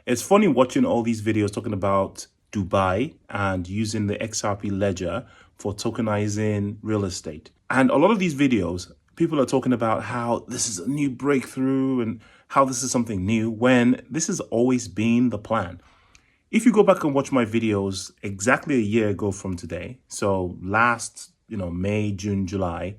It's funny watching all these videos talking about Dubai and using the XRP ledger for tokenizing real estate. And a lot of these videos, people are talking about how this is a new breakthrough and how this is something new when this has always been the plan. If you go back and watch my videos exactly a year ago from today, so last, May, June, July,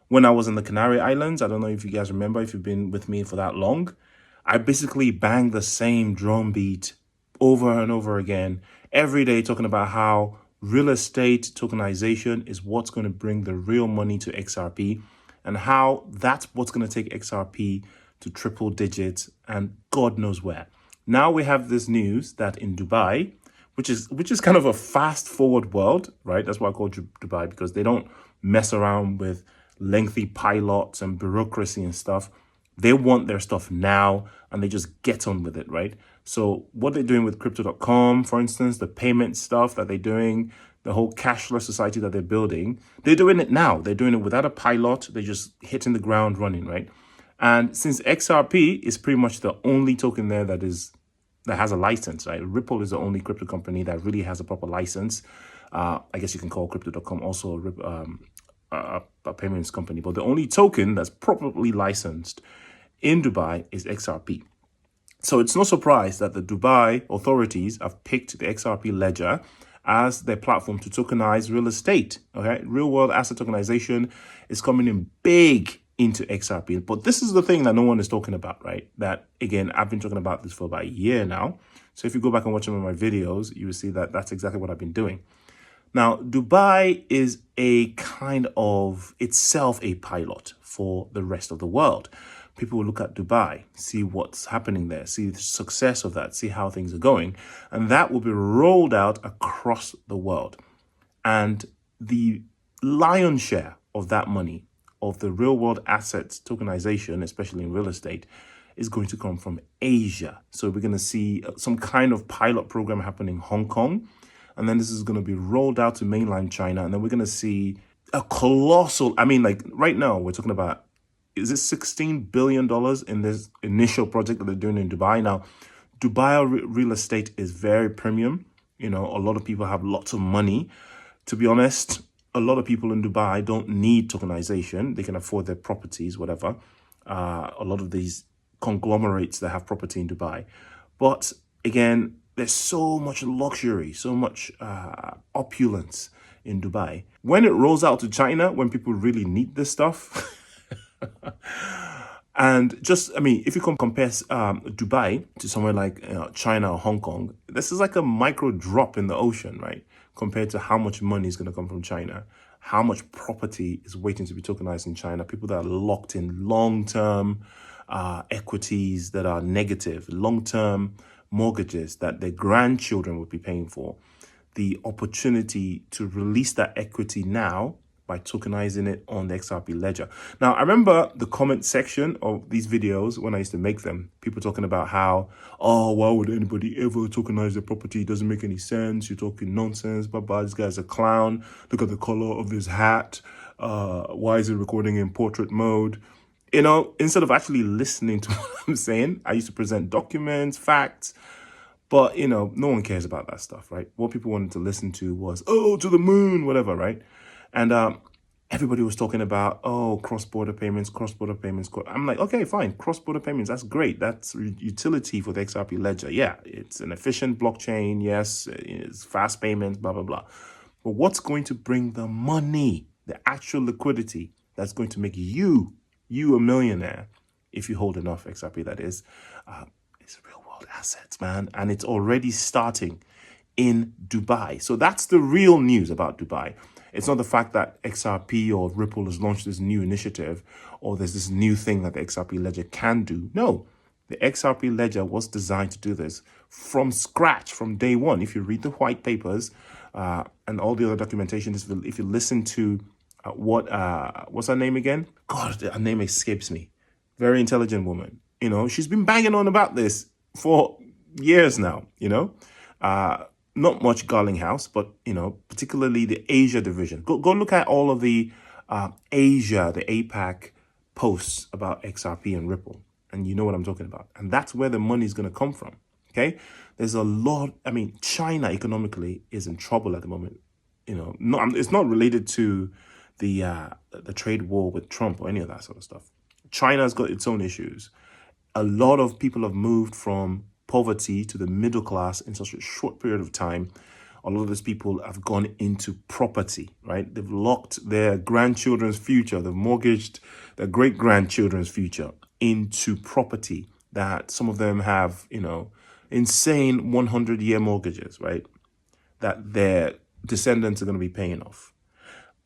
when I was in the Canary Islands, I don't know if you guys remember, if you've been with me for that long, I basically banged the same drum beat over and over again every day, talking about how real estate tokenization is what's going to bring the real money to XRP and how that's what's going to take XRP to triple digits and God knows where. Now we have this news that in Dubai, which is kind of a fast forward world, right? That's why I call Dubai, because they don't mess around with lengthy pilots and bureaucracy and stuff. They want their stuff now and they just get on with it, right? So what they're doing with crypto.com, for instance, the payment stuff that they're doing, the whole cashless society that they're building, they're doing it now. They're doing it without a pilot. They're just hitting the ground running, right? And since XRP is pretty much the only token there that has a license, right? Ripple is the only crypto company that really has a proper license. I guess you can call crypto.com also a payments company, but the only token that's properly licensed in Dubai is XRP. So it's no surprise that the Dubai authorities have picked the XRP ledger as their platform to tokenize real estate. Okay, real world asset tokenization is coming in big into XRP. But this is the thing that no one is talking about, right? That, again, I've been talking about this for about a year now. So if you go back and watch some of my videos, you will see that that's exactly what I've been doing. Now, Dubai is a kind of itself a pilot for the rest of the world. People will look at Dubai, see what's happening there, see the success of that, see how things are going, and that will be rolled out across the world. And the lion's share of that money, of the real world assets tokenization, especially in real estate, is going to come from Asia. So we're going to see some kind of pilot program happening in Hong Kong. And then this is going to be rolled out to mainland China. And then we're going to see a colossal, like right now we're talking about, is it $16 billion in this initial project that they're doing in Dubai? Now, Dubai real estate is very premium. A lot of people have lots of money. To be honest, a lot of people in Dubai don't need tokenization. They can afford their properties, whatever. A lot of these conglomerates that have property in Dubai. But again, there's so much luxury, so much opulence in Dubai. When it rolls out to China, when people really need this stuff, and just, if you can compare Dubai to somewhere like China or Hong Kong, this is like a micro drop in the ocean, right? Compared to how much money is going to come from China, how much property is waiting to be tokenized in China, people that are locked in long-term equities that are negative, long-term mortgages that their grandchildren would be paying for, the opportunity to release that equity now by tokenizing it on the XRP ledger. Now, I remember the comment section of these videos when I used to make them, people talking about how, why would anybody ever tokenize their property? It doesn't make any sense. You're talking nonsense. Baba, this guy's a clown. Look at the color of his hat. Why is it recording in portrait mode? Instead of actually listening to what I'm saying, I used to present documents, facts, but, no one cares about that stuff, right? What people wanted to listen to was, to the moon, whatever, right? And everybody was talking about, cross-border payments. I'm like, okay, fine, cross-border payments, that's great. That's utility for the XRP ledger. Yeah, it's an efficient blockchain. Yes, it's fast payments, blah, blah, blah. But what's going to bring the money, the actual liquidity that's going to make you a millionaire, if you hold enough XRP, that is real world assets, man. And it's already starting in Dubai. So that's the real news about Dubai. It's not the fact that XRP or Ripple has launched this new initiative or there's this new thing that the XRP ledger can do. No, the XRP ledger was designed to do this from scratch, from day one. If you read the white papers and all the other documentation, if you listen to what's her name again? God, her name escapes me. Very intelligent woman. She's been banging on about this for years now, not much Garlinghouse, but, particularly the Asia division. Go look at all of the Asia, the APAC posts about XRP and Ripple. And you know what I'm talking about. And that's where the money is going to come from. Okay, there's a lot. I mean, China economically is in trouble at the moment. It's not related to the trade war with Trump or any of that sort of stuff. China's got its own issues. A lot of people have moved from poverty to the middle class in such a short period of time. A lot of these people have gone into property, right? They've locked their grandchildren's future, they've mortgaged their great grandchildren's future into property that some of them have, insane 100-year mortgages, right? That their descendants are going to be paying off.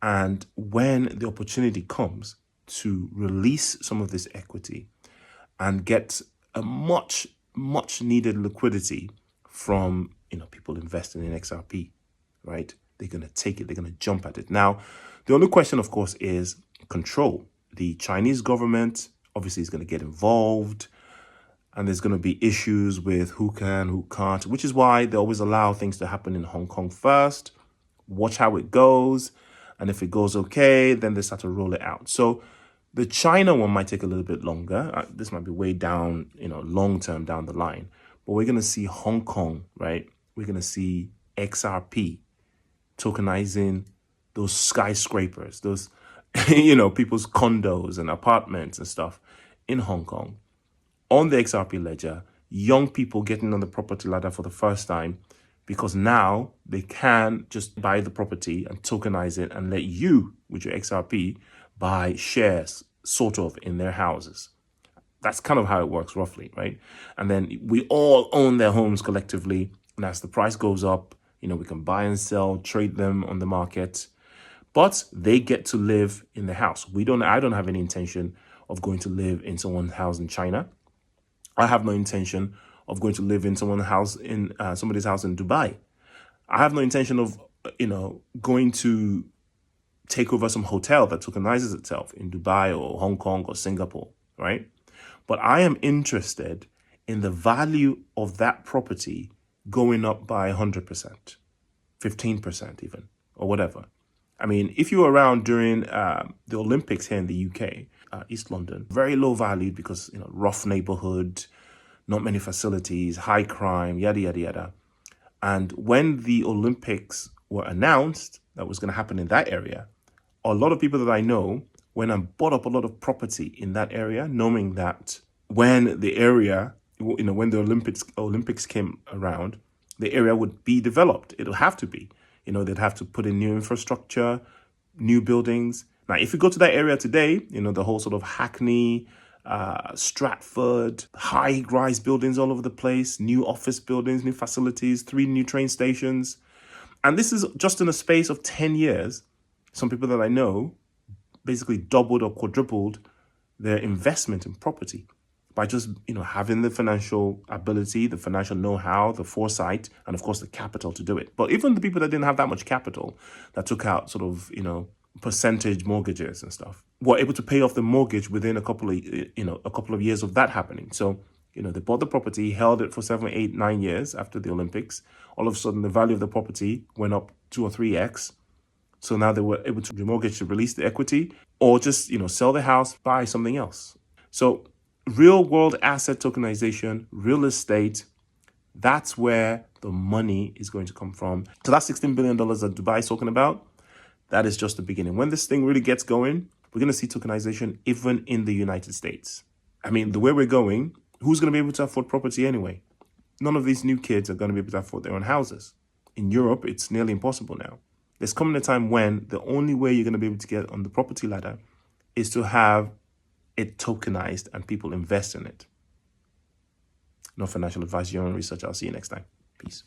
And when the opportunity comes to release some of this equity and get a much needed liquidity from people investing in XRP, right? They're going to take it. They're going to jump at it. Now, the only question, of course, is control. The Chinese government obviously is going to get involved, and there's going to be issues with who can, who can't, which is why they always allow things to happen in Hong Kong first, watch how it goes, and if it goes okay, then they start to roll it out. So the China one might take a little bit longer. This might be way down, long term down the line. But we're going to see Hong Kong, right? We're going to see XRP tokenizing those skyscrapers, those, people's condos and apartments and stuff in Hong Kong on the XRP ledger. Young people getting on the property ladder for the first time, because now they can just buy the property and tokenize it and let you, with your XRP, buy shares, sort of, in their houses. That's kind of how it works, roughly, right? And then we all own their homes collectively. And as the price goes up, we can buy and sell, trade them on the market. But they get to live in the house. I don't have any intention of going to live in someone's house in China. I have no intention of going to live in somebody's house in Dubai. I have no intention of, going to take over some hotel that tokenizes itself in Dubai or Hong Kong or Singapore, right? But I am interested in the value of that property going up by 100%, 15% even, or whatever. I mean, if you were around during the Olympics here in the UK, East London, very low valued because, rough neighborhood, not many facilities, high crime, yada, yada, yada. And when the Olympics were announced that was going to happen in that area, a lot of people that I know went and bought up a lot of property in that area, knowing that when the Olympics came around, the area would be developed. It'll have to be. They'd have to put in new infrastructure, new buildings. Now, if you go to that area today, the whole sort of Hackney, Stratford, high-rise buildings all over the place, new office buildings, new facilities, 3 new train stations. And this is just in a space of 10 years. Some people that I know basically doubled or quadrupled their investment in property by just, having the financial ability, the financial know-how, the foresight, and of course the capital to do it. But even the people that didn't have that much capital, that took out sort of, percentage mortgages and stuff, were able to pay off the mortgage within a couple of years of that happening. So, they bought the property, held it for 7, 8, 9 years after the Olympics. All of a sudden, the value of the property went up 2 or 3x. So now they were able to remortgage to release the equity, or just, sell the house, buy something else. So real world asset tokenization, real estate, that's where the money is going to come from. So that $16 billion that Dubai is talking about, that is just the beginning. When this thing really gets going, we're going to see tokenization even in the United States. I mean, the way we're going, who's going to be able to afford property anyway? None of these new kids are going to be able to afford their own houses. In Europe, it's nearly impossible now. There's coming a time when the only way you're going to be able to get on the property ladder is to have it tokenized and people invest in it. No financial advice, your own research. I'll see you next time. Peace.